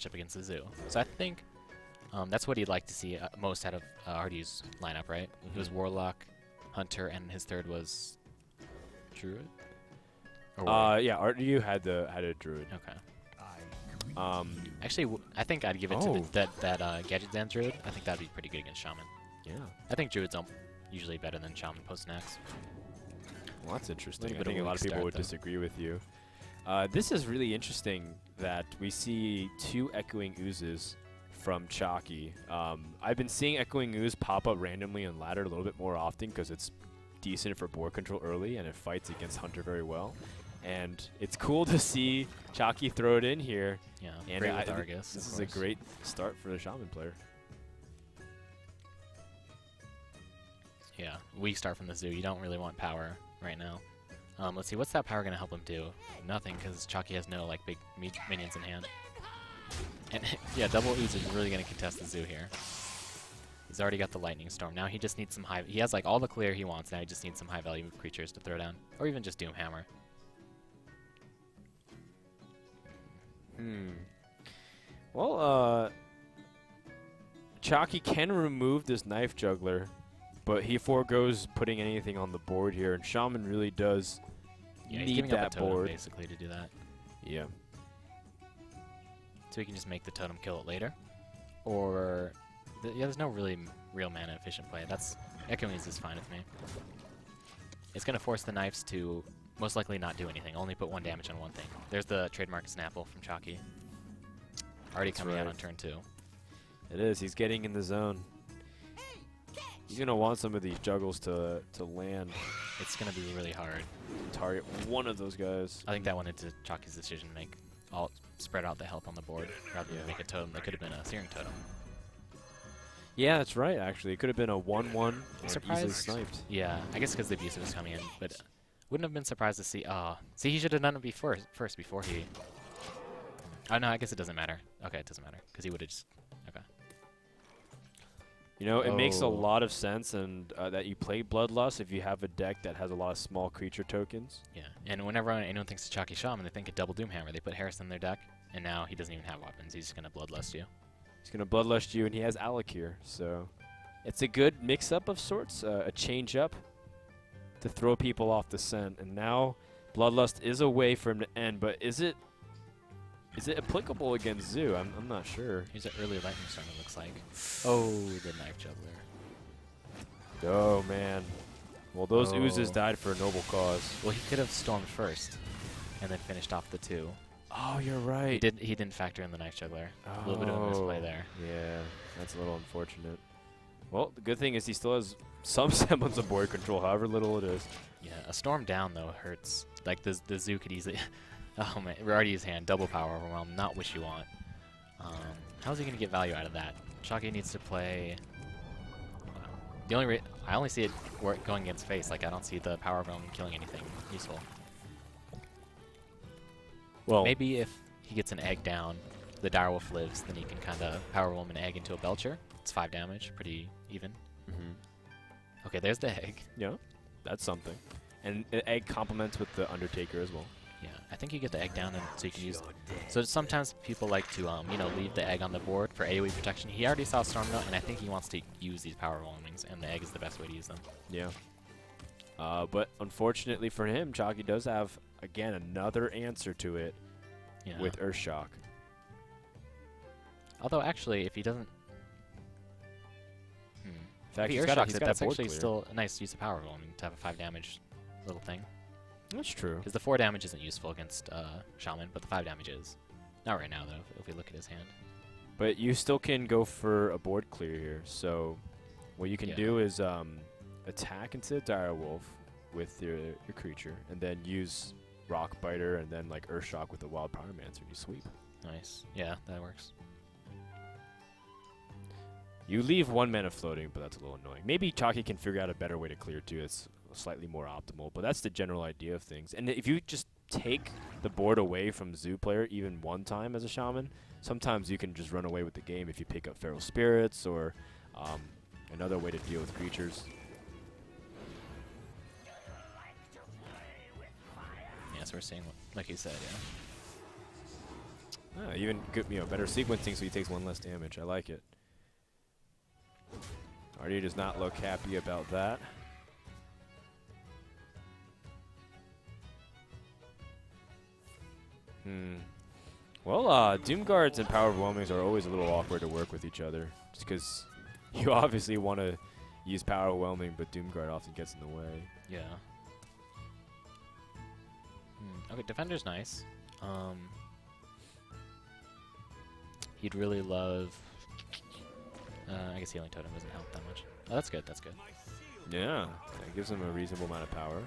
matchup against the Zoo. So I think that's what he'd like to see most out of RDU's lineup, right? It was Warlock, Hunter, and his third was Druid? Yeah, RDU had a Druid. Okay. Actually, I think I'd give it to that Gadget Dan Druid. I think that'd be pretty good against Shaman. yeah. I think Druid's usually better than Shaman post-Nax. Well, that's interesting. I Bit of think a lot of weak people start, would though. disagree with you. This is really interesting that we see 2 Echoing Oozes from Chakki. I've been seeing Echoing Ooze pop up randomly in ladder a little bit more often because it's decent for board control early and it fights against Hunter very well. And it's cool to see Chakki throw it in here. Yeah, And great with Argus. this of is a course. great start for the Shaman player. Yeah, weak start from the Zoo. You don't really want power right now. Let's see, what's that power going to help him do? Nothing, because Chakki has no big minions in hand. And yeah, double Ooze is really going to contest the Zoo here. He's already got the Lightning Storm. Now he just needs some high... He has all the clear he wants. Now he just needs some high-value creatures to throw down. Or even just Doomhammer. Well, Chakki can remove this Knife Juggler, but he forgoes putting anything on the board here, and Shaman really does Yeah, he's need giving up that a totem, board. basically, to do that. Yeah. So he can just make the totem kill it later. Or... yeah, there's no really real mana-efficient play. Echoing is fine with me. It's going to force the knives to most likely not do anything, only put 1 damage on one thing. There's the trademark Snapple from Chakki. Already coming out on turn 2. It is. He's getting in the zone. He's going to want some of these juggles to land. It's going to be really hard. Target one of those guys. I think that went into Chakki's decision to make spread out the health on the board rather than make a totem that could have been a Searing Totem. Yeah, that's right, actually. It could have been a 1-1 and easily Surprised. sniped. Yeah, I guess because the abusive was coming in, but wouldn't have been surprised to see. See, he should have done it first before he. Oh no, I guess it doesn't matter. Okay, it doesn't matter because he would have just. Okay. You know, it makes a Oh. lot of sense and that you play Bloodlust if you have a deck that has a lot of small creature tokens. Yeah, and whenever anyone thinks of Chakki Shaman, they think of double Doomhammer. They put Harris in their deck, and now he doesn't even have weapons. He's just gonna Bloodlust you. He's going to Bloodlust you, and he has Alec here. So it's a good mix-up of sorts, a change-up to throw people off the scent. And now Bloodlust is a way for him to end, but is it applicable against Zoo? I'm not sure. Here's an early Lightning Storm, it looks like. Oh, the Knife Juggler. Oh, man. Well, those oozes Oh. died for a noble cause. Well, he could have stormed first, and then finished off the 2. Oh, you're right. He didn't factor in the Knife Juggler. A little bit of a misplay there. Yeah, that's a little unfortunate. Well, the good thing is he still has some semblance of board control, however little it is. Yeah, a Storm down, though, hurts. Like, the Zoo could easily... oh, man. We're already his hand. Double Power Overwhelm, not Wish You Want. How's he going to get value out of that? Chakki needs to play... The only I only see it going against face. Like, I don't see the Power Overwhelm killing anything useful. Well, Maybe if he gets an egg down, the Direwolf lives, then he can kind of Power Overwhelm an egg into a Belcher. It's 5 damage, pretty even. Okay, there's the egg. yeah, that's something. And egg complements with the Undertaker as well. Yeah, I think you get the egg down, and so you can use. So sometimes people like to, leave the egg on the board for AoE protection. He already saw Storm Note, and I think he wants to use these Power Overwhelmings, and the egg is the best way to use them. Yeah. But unfortunately for him, Chakki does have, again, another answer to it Yeah. with Earthshock. Although actually, if he doesn't, In fact, if he he's got Earthshocks it, that that's board actually clear. still a nice use of Power Overwhelming to have a 5 damage little thing. That's true. Because the 4 damage isn't useful against Shaman, but the 5 damage is. Not right now, though, if we look at his hand. But you still can go for a board clear here. So what you can Yeah. do is attack into Direwolf with your creature, and then use Rock Biter and then like Earthshock with the Wild Pyromancer, and you sweep. Nice. Yeah, that works. You leave 1 mana floating, but that's a little annoying. Maybe Chakki can figure out a better way to clear too. It's slightly more optimal, but that's the general idea of things. And if you just take the board away from Zoo player even one time as a Shaman, sometimes you can just run away with the game if you pick up Feral Spirits or another way to deal with creatures. Yeah, so we're seeing, like you said, yeah. Even good, better sequencing, so he takes 1 less damage. I like it. RDU does not look happy about that. Well, Doom Guards and Power Overwhelmings are always a little awkward to work with each other, just because you obviously want to use Power Overwhelming, but Doom Guard often gets in the way. Yeah. Okay, Defender's nice. He'd really love... I guess Healing Totem doesn't help that much. Oh, that's good, that's good. Yeah, that gives him a reasonable amount of power.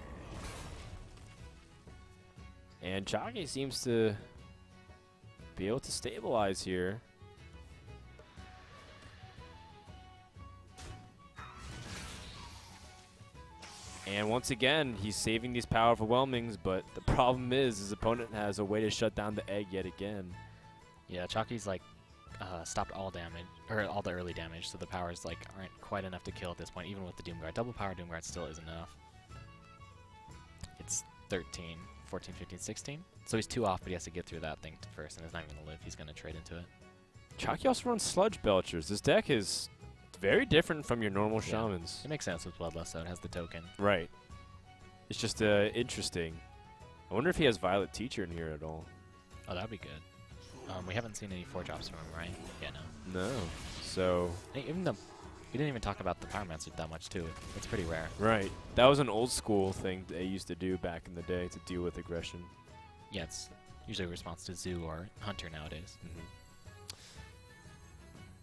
And Chakki seems to be able to stabilize here. And once again, he's saving these Power Overwhelmings, but the problem is his opponent has a way to shut down the egg yet again. Yeah, Chakki's like stopped all damage, or all the early damage, so the powers like aren't quite enough to kill at this point, even with the Doom Guard. Double power Doom Guard still isn't enough. It's 13, 14, 15, 16. So he's 2 off, but he has to get through that thing first, and it's not even gonna live. He's gonna trade into it. Chakki also runs Sludge Belchers. This deck is very different from your normal Shamans. It makes sense with Bloodlust, so it has the token. Right. It's just interesting. I wonder if he has Violet Teacher in here at all. Oh, that'd be good. We haven't seen any 4-drops from him, right? Yeah, no. No. So... Even though we didn't even talk about the Pyromancer that much, too. It's pretty rare. Right. That was an old school thing they used to do back in the day to deal with aggression. Yeah, it's usually a response to Zoo or Hunter nowadays.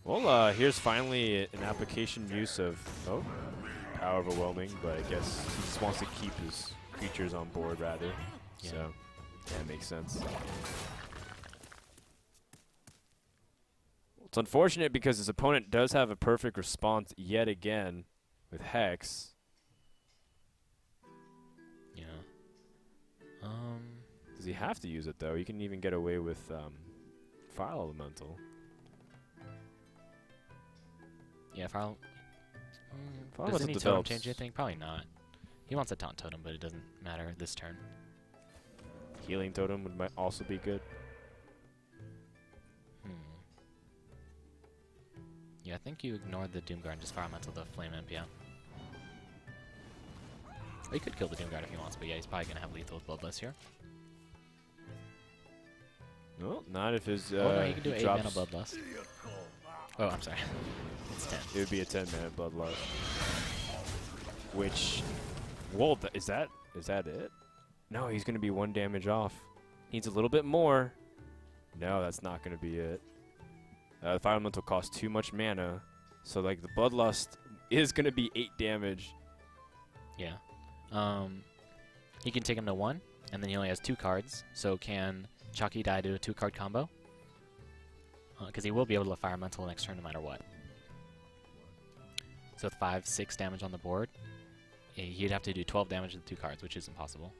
Well, here's finally an application use of Power Overwhelming, but I guess he just wants to keep his creatures on board, rather. Yeah. So, yeah, it makes sense. It's unfortunate because his opponent does have a perfect response yet again with Hex. Yeah. Does he have to use it, though? He can even get away with Fire Elemental. Yeah, Fire Fire does Elemental any totem develops. change anything? Probably not. He wants a Taunt Totem, but it doesn't matter this turn. Healing Totem might also be good. Yeah, I think you ignored the Doom Guard and just Fire Elemental the Flame Imp, yeah. He could kill the Doom Guard if he wants, but yeah, he's probably going to have lethal with Bloodlust here. No, not if his Oh, no, he can do 8 mana drops. Bloodlust. Oh, I'm sorry. It's 10. It would be a 10-mana Bloodlust. Which, well, is that it? No, he's going to be 1 damage off. Needs a little bit more. No, that's not going to be it. The Fire Elemental costs too much mana, so like the Bloodlust is going to be 8 damage. Yeah. He can take him to 1, and then he only has 2 cards, so can Chakki die to a 2-card combo? Because he will be able to Fire Elemental next turn no matter what. So with 5, 6 damage on the board, he'd have to do 12 damage with 2 cards, which is impossible.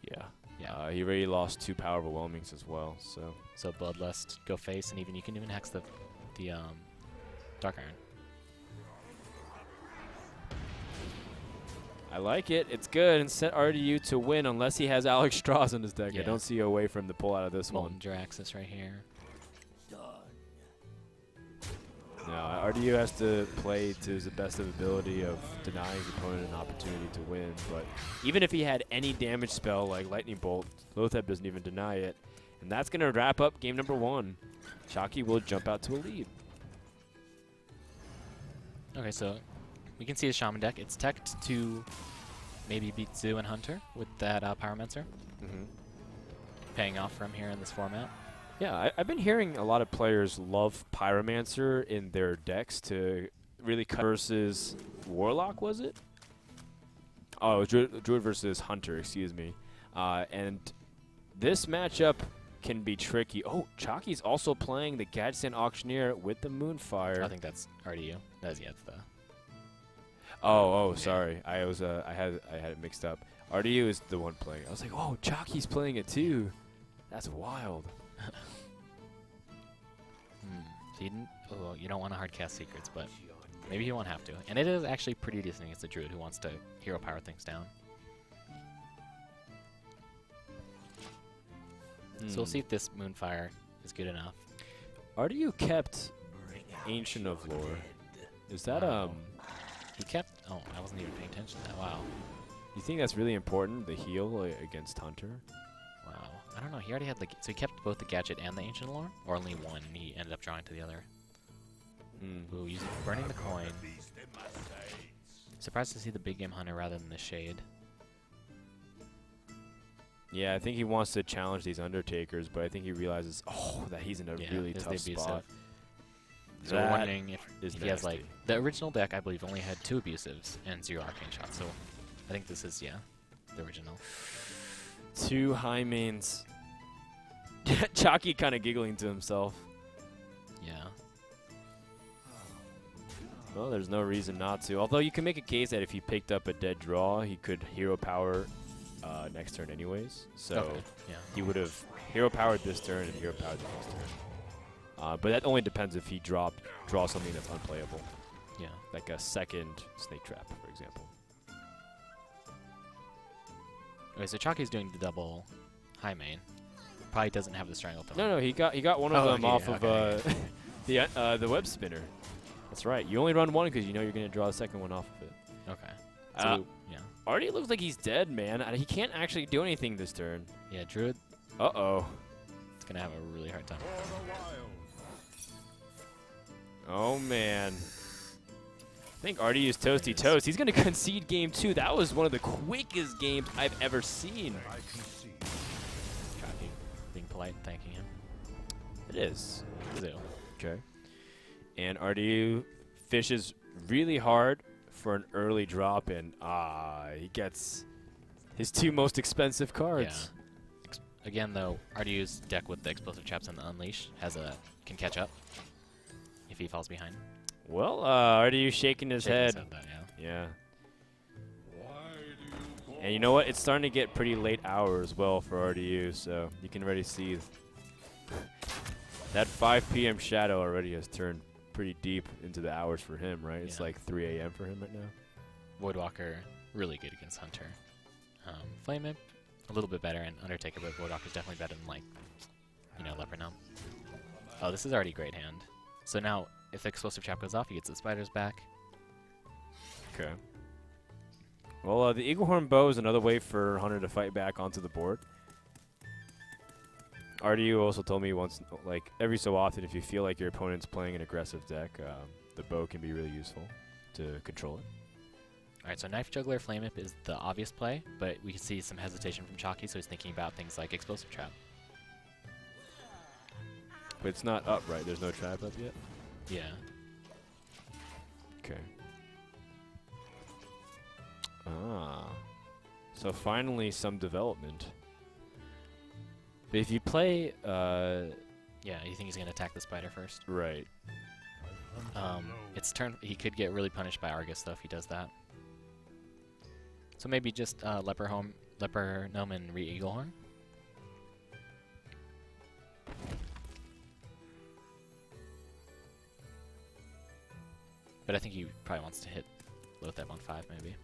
Yeah. Yeah. He already lost 2 Power Overwhelmings as well, so. So Bloodlust, go face, and you can even hex the Dark Iron. I like it. It's good, and set RDU to win unless he has Alex Strauss in his deck. Yeah. I don't see a way for him to pull out of this Molten one. Jiraxis right here. No, RDU has to play to his best of ability of denying his opponent an opportunity to win. But even if he had any damage spell like Lightning Bolt, Lotheb doesn't even deny it. And that's going to wrap up game number 1. Chakki will jump out to a lead. Okay, so we can see his Shaman deck. It's teched to maybe beat Zoo and Hunter with that Pyromancer. Paying off from here in this format. Yeah, I've been hearing a lot of players love Pyromancer in their decks to really cut versus Warlock, was it? Oh, it was Druid versus Hunter, excuse me. And this matchup can be tricky. Oh, Chakki's also playing the Gadsden Auctioneer with the Moonfire. I think that's RDU. That's it's the. Oh, sorry. I had it mixed up. RDU is the one playing. I was like, oh, Chakki's playing it too. That's wild. So you don't want to hard cast Secrets, but maybe you won't have to. And it is actually pretty decent against the Druid who wants to hero power things down. So we'll see if this Moonfire is good enough. RDU kept Ancient of Lore. Is that Wow. He kept. Oh, I wasn't even paying attention to that. Wow. You think that's really important? The heal against Hunter. Wow. I don't know. He already had like. So he kept both the gadget and the ancient lore, or only one, and he ended up drawing to the other. Ooh, using burning the coin. Surprised to see the big game hunter rather than the shade. Yeah, I think he wants to challenge these Undertakers, but I think he realizes, that he's in a really there's tough the abusive. spot. So we're wondering is if he has like nasty. the original deck. I believe only had 2 abusives and 0 arcane shots. So I think this is the original. 2 high mains. Chakki kind of giggling to himself. Yeah. Well, there's no reason not to. Although you can make a case that if he picked up a dead draw, he could hero power next turn anyways. So Okay. Yeah. he would have hero powered this turn and hero powered the next turn. But that only depends if he draws something that's unplayable, Yeah. like a second snake trap, for example. Okay, so Chakki's doing the double high main. Probably doesn't have the strangleton. No, he got one of them okay, off okay. of the web spinner. That's right. You only run one because you know you're gonna draw the second one off of it. Okay. So yeah. Already looks like he's dead, man. He can't actually do anything this turn. Yeah, Druid. Uh-oh. It's gonna have a really hard time. Oh, man. I think RDU's toasty toast. He's going to concede game 2. That was one of the quickest games I've ever seen. Chakki being polite and thanking him. It is. Zoo. Okay. And RDU fishes really hard for an early drop, and he gets his 2 most expensive cards. Yeah. Again, though, RDU's deck with the explosive traps and the unleash can catch up if he falls behind. Well, RDU shaking his head. That, Yeah. And you know what? It's starting to get pretty late hour as well for RDU, so you can already see that 5 p.m. shadow already has turned pretty deep into the hours for him, right? It's like 3 a.m. for him right now. Voidwalker, really good against Hunter. Flame Imp, a little bit better, and Undertaker, but Voidwalker's definitely better than, like, Leper Gnome. Oh, this is already a great hand. So now, if the explosive trap goes off, he gets the spiders back. Okay. Well, the Eaglehorn Bow is another way for Hunter to fight back onto the board. RDU also told me once, like, every so often, if you feel like your opponent's playing an aggressive deck, the bow can be really useful to control it. Alright, so Knife Juggler Flame Imp is the obvious play, but we can see some hesitation from Chakki, so he's thinking about things like explosive trap. But it's not up, right? There's no trap up yet? Yeah. Okay. So finally some development. But if you play, Yeah, you think he's going to attack the spider first? right. It's turn. He could get really punished by Argus, though, if he does that. So maybe just Leper Gnome and Re-Eaglehorn? But I think he probably wants to hit Lotheb on 5, maybe.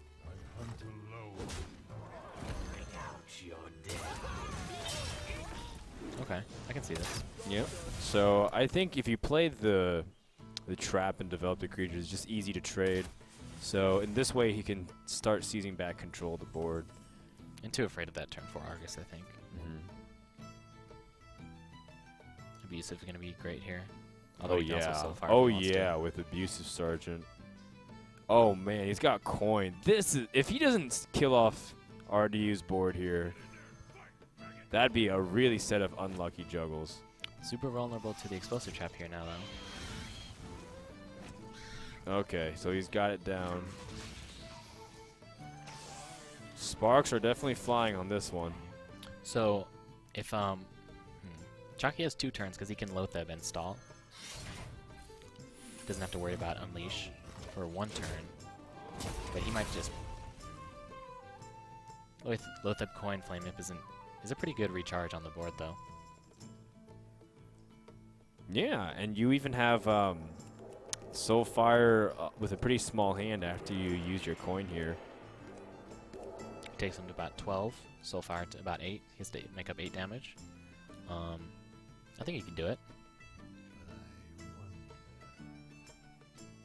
Okay, I can see this. Yep. So I think if you play the trap and develop the creatures, it's just easy to trade. So in this way, he can start seizing back control of the board. And too afraid of that turn 4 Argus, I think. Abusive is going to be great here. Although he can also so far Oh if he wants to. yeah, with Abusive Sergeant. Oh man, he's got coin. This is if he doesn't kill off RDU's board here, that'd be a really set of unlucky juggles. Super vulnerable to the explosive trap here now, though. Okay, so he's got it down. Sparks are definitely flying on this one. So, if Chakki has 2 turns because he can Lotheb and stall. Doesn't have to worry about Unleash for 1 turn. But he might just... Lotheb Coin Flame Imp is a pretty good recharge on the board, though. Yeah, and you even have Soulfire with a pretty small hand after you use your coin here. Takes him to about 12. Soulfire to about 8. He has to make up 8 damage. I think he can do it.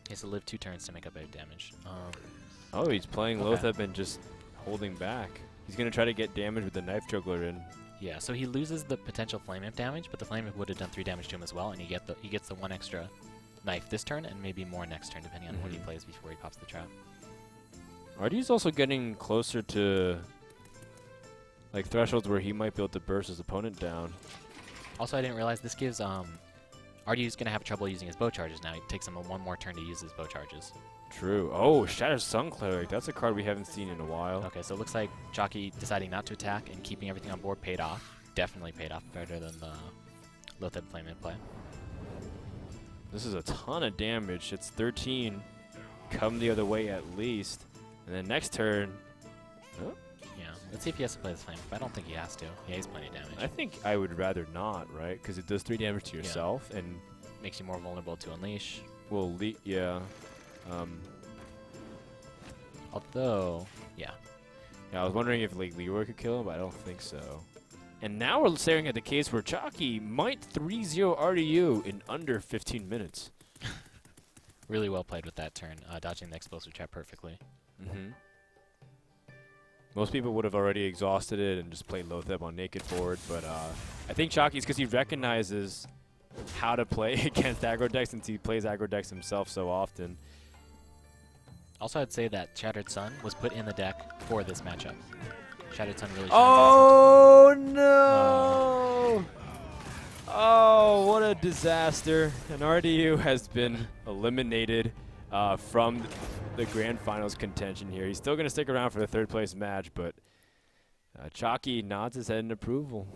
He has to live 2 turns to make up 8 damage. Oh, he's playing Okay. Lothep and just holding back. He's going to try to get damage with the Knife Juggler in. Yeah, so he loses the potential Flame Imp damage, but the Flame Imp would have done 3 damage to him as well, and he gets the 1 extra knife this turn, and maybe more next turn, depending on what he plays before he pops the trap. RDU's also getting closer to like thresholds where he might be able to burst his opponent down. Also, I didn't realize this gives RDU's going to have trouble using his bow charges now. It takes him 1 more turn to use his bow charges. True. Oh, Shattered Sun Cleric. That's a card we haven't seen in a while. Okay, so it looks like Chakki deciding not to attack and keeping everything on board paid off. Definitely paid off better than the Lothep Flame Imp play. This is a ton of damage. It's 13. Come the other way at least. And then next turn, Yeah, let's see if he has to play this Flame Imp. I don't think he has to. Yeah, he's plenty of damage. I think I would rather not, right? Because it does 3 damage to yourself and Makes you more vulnerable to Unleash. will yeah. Although, yeah. Yeah, I was wondering if like Leroy could kill him, but I don't think so. And now we're staring at the case where Chakki might 3-0 RDU in under 15 minutes. Really well played with that turn, dodging the explosive trap perfectly. Most people would have already exhausted it and just played Lothep on naked board, but I think Chakki's because he recognizes how to play against aggro decks since he plays aggro decks himself so often. Also, I'd say that Shattered Sun was put in the deck for this matchup. Shattered Sun really shines Oh no! Oh, what a disaster. And RDU has been eliminated from the grand finals contention here. He's still going to stick around for the 3rd place match, but Chakki nods his head in approval.